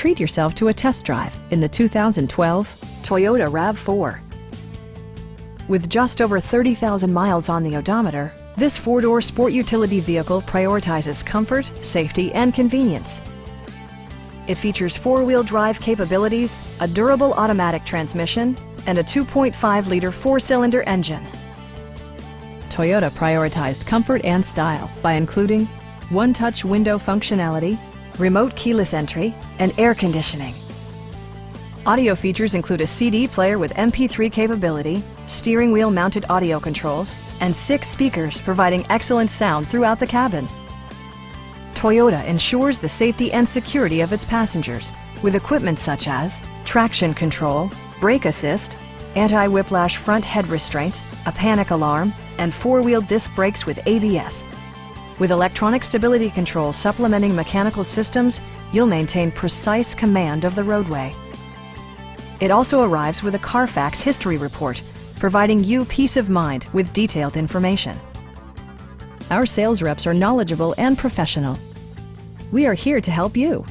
treat yourself to a test drive in the 2012 Toyota RAV4. With just over 30,000 miles on the odometer, this four-door sport utility vehicle prioritizes comfort, safety, and convenience. It features four-wheel drive capabilities, a durable automatic transmission, and a 2.5-liter four-cylinder engine. Toyota prioritized comfort and style by including one-touch window functionality, remote keyless entry, and air conditioning. Audio features include a CD player with MP3 capability, steering wheel mounted audio controls, and 6 speakers providing excellent sound throughout the cabin. Toyota ensures the safety and security of its passengers with equipment such as traction control, brake assist, anti-whiplash front head restraints, a panic alarm, and four-wheel disc brakes with ABS. With electronic stability control supplementing mechanical systems, you'll maintain precise command of the roadway. It also arrives with a Carfax history report, providing you peace of mind with detailed information. Our sales reps are knowledgeable and professional. We are here to help you.